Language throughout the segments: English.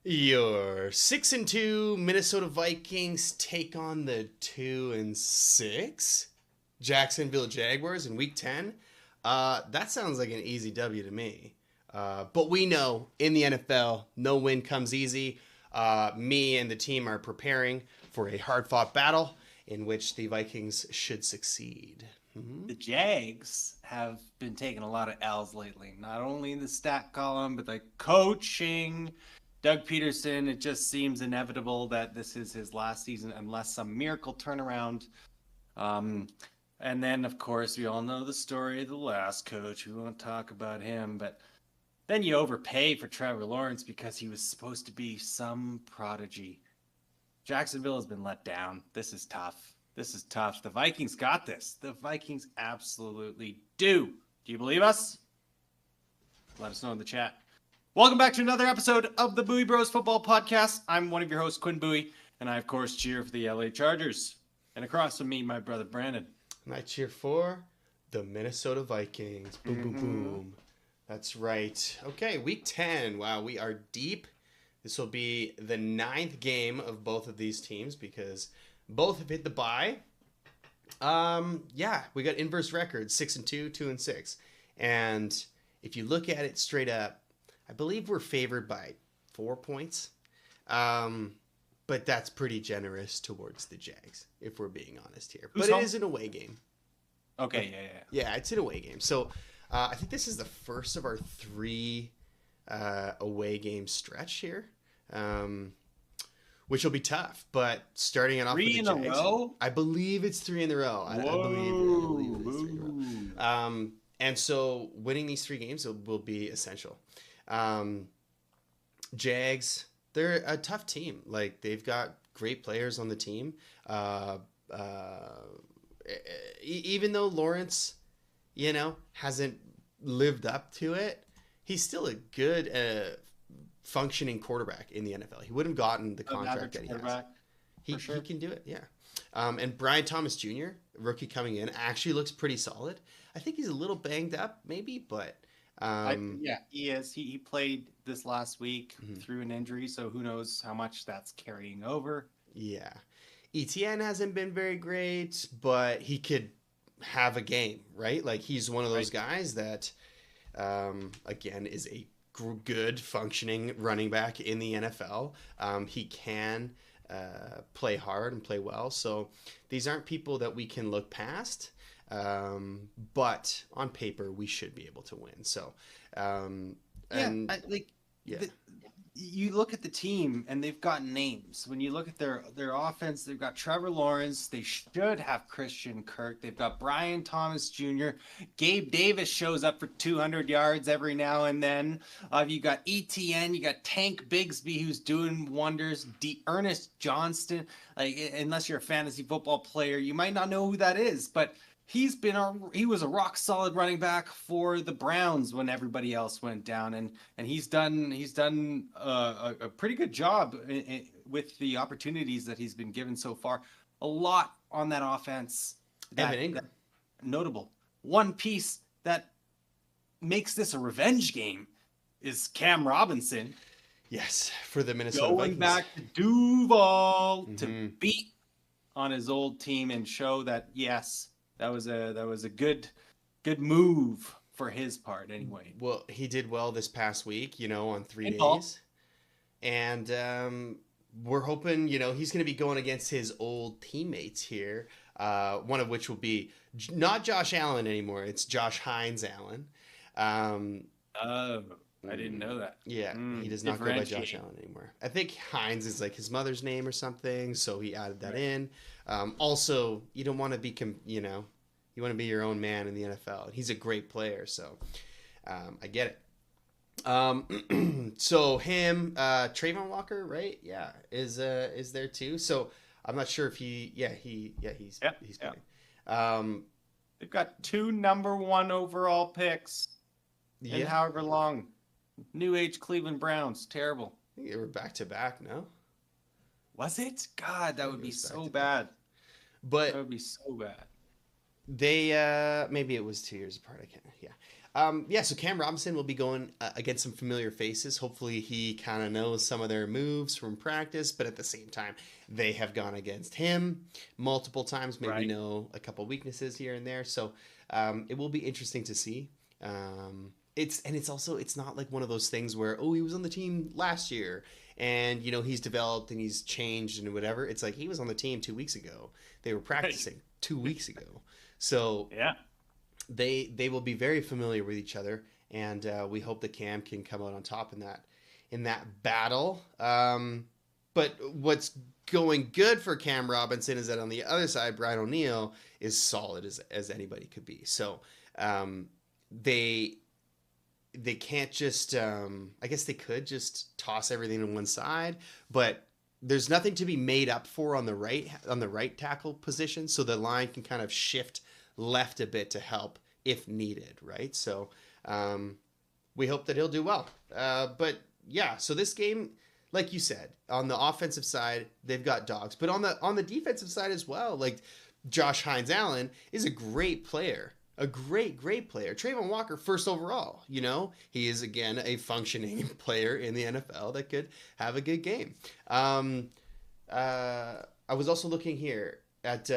Your 6-2 Minnesota Vikings take on the 2-6 Jacksonville Jaguars in Week 10. That sounds like an easy W to me. But we know in the NFL, no win comes easy. Me and the team are preparing for a hard-fought battle in which the Vikings should succeed. The Jags have been taking a lot of L's lately, not only in the stat column, but like coaching. Doug Peterson, it just seems inevitable that this is his last season unless some miracle turnaround. And then, of course, we all know the story of the last coach. We won't talk about him, but then you overpay for Trevor Lawrence because he was supposed to be some prodigy. Jacksonville has been let down. This is tough. The Vikings got this. The Vikings absolutely do. Do you believe us? Let us know in the chat. Welcome back to another episode of the BuiBros Football Podcast. I'm one of your hosts, Quinn Bowie, and I, of course, cheer for the LA Chargers. And across from me, my brother, Brandon. And I cheer for the Minnesota Vikings. Boom, boom, boom. That's right. Okay, Week 10. Wow, we are deep. This will be the 9th game of both of these teams because both have hit the bye. We got inverse records, 6-2, 2-6. And if you look at it straight up, I believe we're favored by 4 points. But that's pretty generous towards the Jags, if we're being honest here. But it is an away game. Okay, yeah. Yeah, it's an away game. So I think this is the first of our 3 away game stretch here, which will be tough. But starting it off with the Jags, 3 in a row? I believe it's 3 in a row. I believe it is 3 in a row. And so winning these 3 games will be essential. Jags, they're a tough team. Like, they've got great players on the team. Even though Lawrence, hasn't lived up to it, he's still a good functioning quarterback in the NFL. He would have gotten the contract that he has. He can do it, yeah. And Brian Thomas Jr., rookie coming in, actually looks pretty solid. I think he's a little banged up, maybe, but he is. He played this last week through an injury, so who knows how much that's carrying over. Yeah. ETN hasn't been very great, but he could have a game, right? Like, he's one of those guys that, again, is a good functioning running back in the NFL. He can play hard and play well. So these aren't people that we can look past. But on paper, we should be able to win. So, you look at the team and they've got names. When you look at their offense, they've got Trevor Lawrence. They should have Christian Kirk. They've got Brian Thomas Jr. Gabe Davis shows up for 200 yards every now and then. You got ETN. You got Tank Bigsby, who's doing wonders. Ernest Johnston. Like, unless you're a fantasy football player, you might not know who that is, but he was a rock solid running back for the Browns when everybody else went down, and he's done a pretty good job with the opportunities that he's been given so far. A lot on that offense. That notable. One piece that makes this a revenge game is Cam Robinson. Yes, for the Minnesota Vikings. Going back to DUVAL to beat on his old team and show that yes. That was a good move for his part, anyway. Well, he did well this past week, on 3 days. Paul. And we're hoping, he's going to be going against his old teammates here, one of which will be not Josh Allen anymore. It's Josh Hines Allen. I didn't know that. Yeah, he does not go by Josh Allen anymore. I think Hines is like his mother's name or something, so he added that in. Also, you don't want to be, you want to be your own man in the NFL. He's a great player, so I get it. So him, Trayvon Walker, right? Yeah, is there too. So I'm not sure if he's playing. They've got 2 number 1 overall picks in however long. New age Cleveland Browns, terrible. I think they were back to back, no? Was it? God, that would be so bad. But that would be so bad. They maybe it was 2 years apart. I can't. Yeah. Yeah, so Cam Robinson will be going against some familiar faces. Hopefully, he kind of knows some of their moves from practice, but at the same time, they have gone against him multiple times. Maybe Right. know a couple weaknesses here and there. So it will be interesting to see. It's not like one of those things where he was on the team last year and he's developed and he's changed and whatever. It's like he was on the team 2 weeks ago. They were practicing 2 weeks ago. So Yeah. they will be very familiar with each other, and we hope that Cam can come out on top in that battle. But what's going good for Cam Robinson is that on the other side, Brian O'Neill is solid as anybody could be. So they can't just I guess they could just toss everything to one side, but there's nothing to be made up for on the right tackle position, so the line can kind of shift left a bit to help if needed, right? So we hope that he'll do well. But yeah, so this game, like you said, on the offensive side, they've got dogs, but on the defensive side as well, like Josh Hines-Allen is a great player. A great player. Trayvon Walker, first overall. He is, again, a functioning player in the NFL that could have a good game. I was also looking here at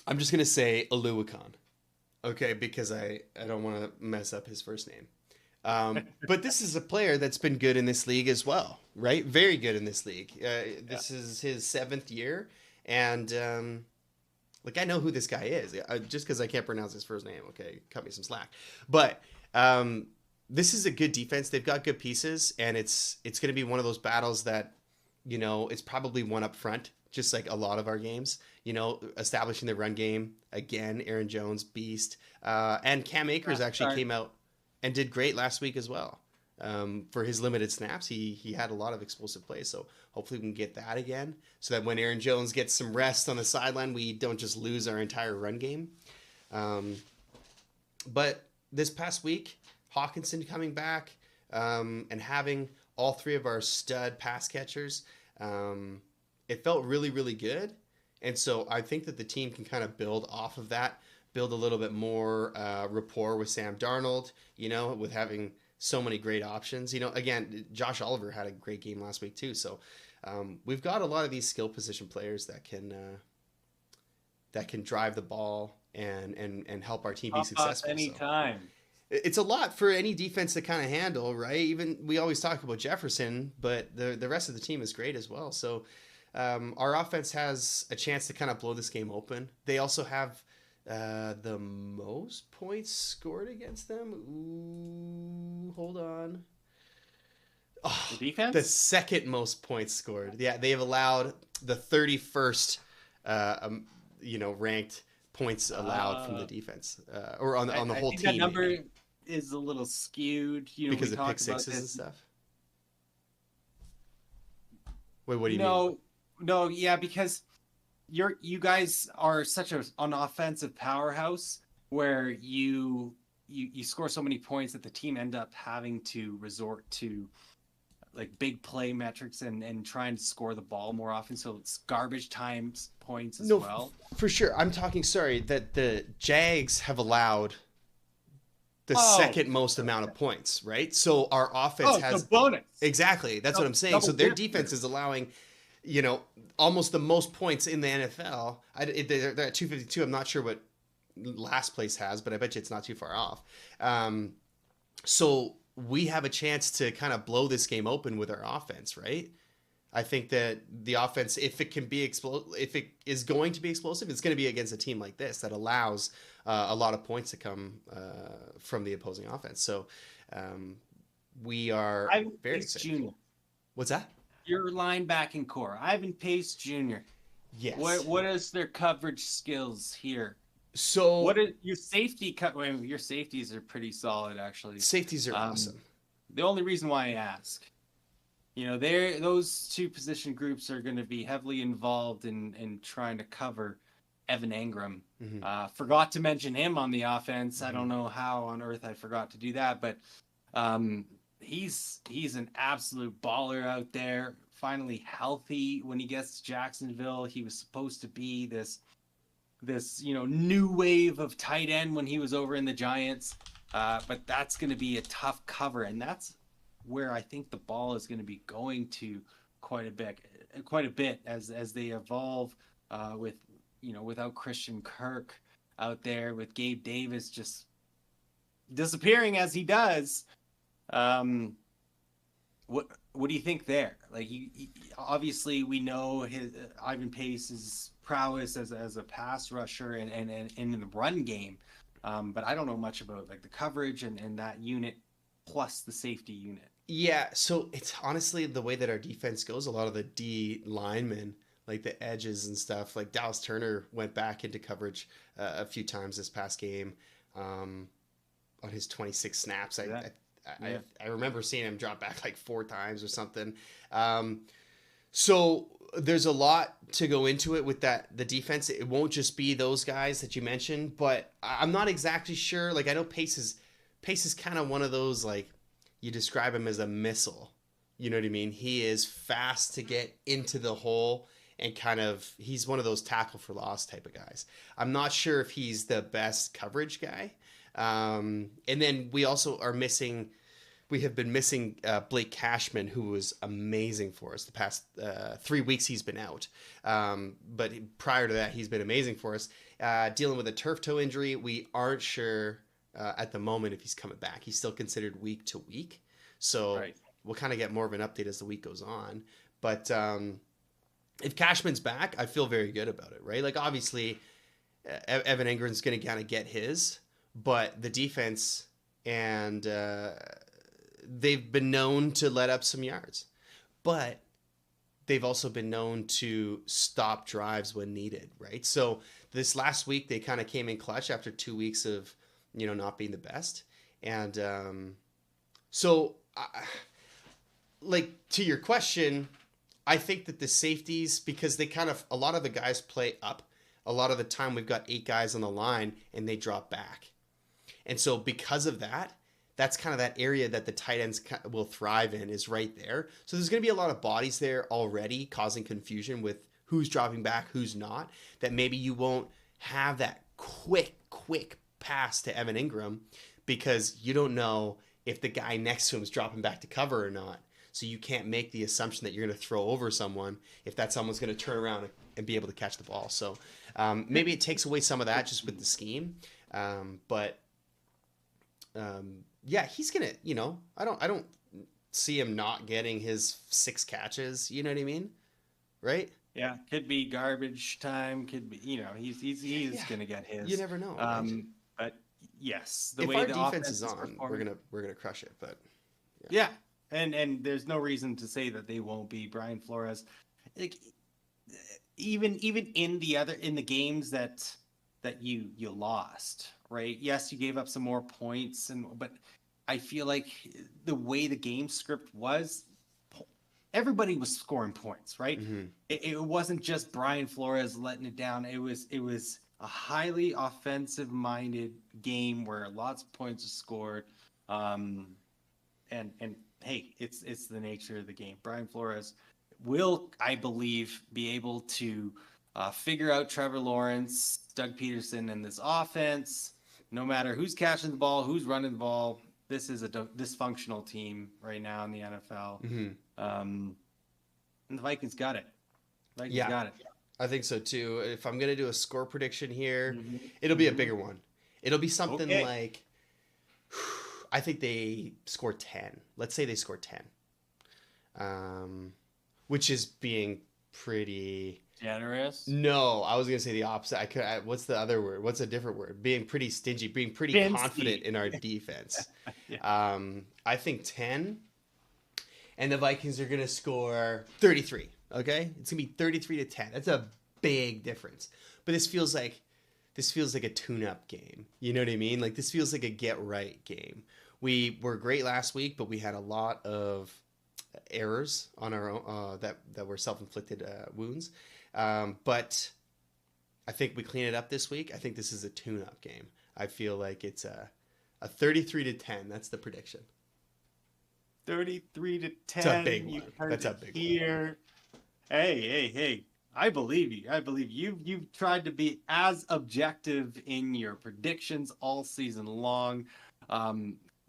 I'm just going to say Aluakon, okay, because I don't want to mess up his first name. But this is a player that's been good in this league as well, right? Very good in this league. This is his 7th year, and I know who this guy is. Just because I can't pronounce his first name, okay, cut me some slack. But this is a good defense. They've got good pieces, and it's going to be one of those battles that, it's probably one up front, just like a lot of our games. Establishing the run game again. Aaron Jones, beast, and Cam Akers actually came out and did great last week as well. For his limited snaps, he had a lot of explosive plays. So hopefully we can get that again, so that when Aaron Jones gets some rest on the sideline, we don't just lose our entire run game. But this past week, Hawkinson coming back and having all 3 of our stud pass catchers, it felt really, really good. And so I think that the team can kind of build off of that, build a little bit more rapport with Sam Darnold, with having so many great options. Again, Josh Oliver had a great game last week too. So we've got a lot of these skill position players that can drive the ball and help our team be successful. Anytime. So it's a lot for any defense to kind of handle, right? Even we always talk about Jefferson, but the rest of the team is great as well. So our offense has a chance to kind of blow this game open. They also have the most points scored against them. Ooh, hold on. The defense? The second most points scored. Yeah, they have allowed the 31st, ranked points allowed from the defense, or on the whole I think team. That number is a little skewed, because of pick sixes and stuff. Wait, what do you mean? No, yeah, because you guys are such an offensive powerhouse where you score so many points that the team end up having to resort to like big play metrics and trying to score the ball more often. So it's garbage time points as well. For sure. I'm talking, that the Jags have allowed the second most amount of points, right? So our offense has the bonus. Exactly. That's what I'm saying. So their defense is allowing, almost the most points in the NFL. They're at 252. I'm not sure what last place has, but I bet you it's not too far off. So we have a chance to kind of blow this game open with our offense, right? I think that the offense, if it is going to be explosive, it's going to be against a team like this that allows a lot of points to come from the opposing offense. So we are very excited. Junior. What's that? Your linebacking core, Ivan Pace Jr. Yes. What is their coverage skills here? So what is your safety cut? Your safeties are pretty solid, actually. Safeties are awesome. The only reason why I ask, those 2 position groups are going to be heavily involved in trying to cover Evan Engram. Mm-hmm. Forgot to mention him on the offense. Mm-hmm. I don't know how on earth I forgot to do that, but he's an absolute baller out there. Finally healthy when he gets to Jacksonville. He was supposed to be this new wave of tight end when he was over in the Giants. But that's going to be a tough cover, and that's where I think the ball is going to be going to quite a bit as they evolve without Christian Kirk out there, with Gabe Davis just disappearing as he does. What do you think there? Like, he obviously we know his Ivan Pace's prowess as a pass rusher and in the run game, but I don't know much about like the coverage and that unit plus the safety unit. Yeah, so it's honestly the way that our defense goes. A lot of the D linemen, like the edges and stuff, like Dallas Turner went back into coverage a few times this past game on his 26 snaps. I remember seeing him drop back like 4 times or something. So there's a lot to go into it with the defense. It won't just be those guys that you mentioned, but I'm not exactly sure. Like, I know Pace is kind of one of those, like, you describe him as a missile. You know what I mean? He is fast to get into the hole and he's one of those tackle for loss type of guys. I'm not sure if he's the best coverage guy. And then we also we have been missing Blake Cashman, who was amazing for us the past 3 weeks he's been out. But prior to that, he's been amazing for us. Dealing with a turf toe injury, we aren't sure at the moment if he's coming back. He's still considered week to week. So We'll kind of get more of an update as the week goes on. But if Cashman's back, I feel very good about it, right? Like, obviously, Evan Ingram's going to kind of get his, but the defense and they've been known to let up some yards, but they've also been known to stop drives when needed, right? So this last week, they kind of came in clutch after 2 weeks of, not being the best. And like, to your question, I think that the safeties, because a lot of the guys play up. A lot of the time we've got 8 guys on the line and they drop back. And so because of that, that's kind of that area that the tight ends will thrive in, is right there. So there's going to be a lot of bodies there already causing confusion with who's dropping back, who's not, that maybe you won't have that quick pass to Evan Ingram because you don't know if the guy next to him is dropping back to cover or not. So you can't make the assumption that you're going to throw over someone if that someone's going to turn around and be able to catch the ball. So maybe it takes away some of that just with the scheme. Yeah, he's going to, I don't see him not getting his 6 catches. You know what I mean? Right? Yeah. Could be garbage time. Could be, he's going to get his. You never know. Right? But yes, if our defense is on, we're going to crush it. But yeah. And there's no reason to say that they won't be. Brian Flores, like, even in the games that you lost, right? Yes, you gave up some more points, but I feel like the way the game script was, everybody was scoring points, right? Mm-hmm. It wasn't just Brian Flores letting it down. It was a highly offensive minded game where lots of points are scored. And hey, it's the nature of the game. Brian Flores will, I believe, be able to figure out Trevor Lawrence, Doug Peterson, and this offense. No matter who's catching the ball, who's running the ball, this is a dysfunctional team right now in the NFL. Mm-hmm. And the Vikings got it. Got it. I think so too. If I'm going to do a score prediction here, it'll be a bigger one. It'll be something like, I think they score 10. Let's say they score 10. Which is being pretty generous. No, I was going to say the opposite. What's the other word? What's a different word? Being pretty stingy, being pretty confident in our defense. Yeah. I think 10, and the Vikings are going to score 33. Okay? It's going to be 33-10. That's a big difference. But this feels like a tune-up game. You know what I mean? Like, this feels like a get-right game. We were great last week, but we had a lot of errors on our own that were self-inflicted wounds. But I think we clean it up this week. I think this is a tune-up game. I feel like it's a 33-10. That's the prediction. 33-10. It's a big one. That's a big one. Hey. I believe you. I believe you. You've tried to be as objective in your predictions all season long.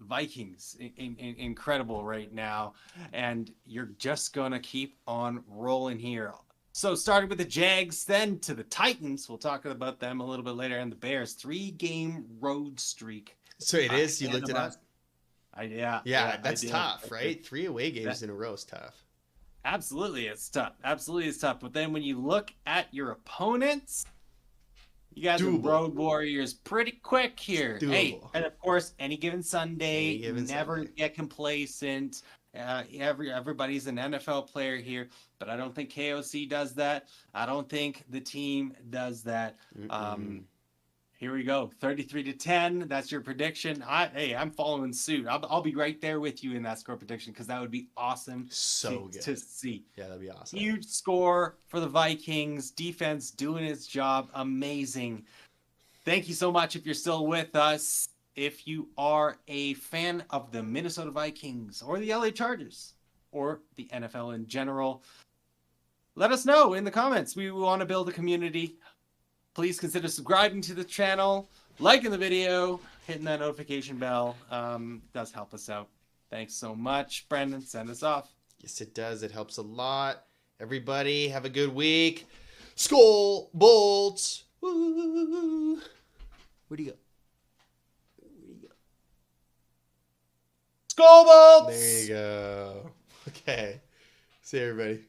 Vikings, incredible right now, and you're just gonna keep on rolling here. So starting with the Jags, then to the Titans. We'll talk about them a little bit later, and the Bears 3-game road streak. So it is. You looked it up. Yeah, that's tough, right? 3 away games in a row is tough. Absolutely, it's tough. Absolutely, it's tough. But then when you look at your opponents, you guys are road warriors pretty quick here. Hey, and of course, any given Sunday, never get complacent. Everybody's an NFL player here, but I don't think KOC does that. I don't think the team does that. Here we go, 33-10. That's your prediction. I'm following suit. I'll be right there with you in that score prediction because that would be awesome. To see. Yeah, that'd be awesome. Huge score for the Vikings. Defense doing its job. Amazing. Thank you so much if you're still with us. If you are a fan of the Minnesota Vikings or the LA Chargers or the NFL in general, let us know in the comments. We want to build a community. Please consider subscribing to the channel, liking the video, hitting that notification bell. Does help us out. Thanks so much. Brandon, send us off. Yes, it does. It helps a lot. Everybody, have a good week. Skol Bolts. Woo. Where'd he go? Skol Bolts! There you go. Okay. See you, everybody.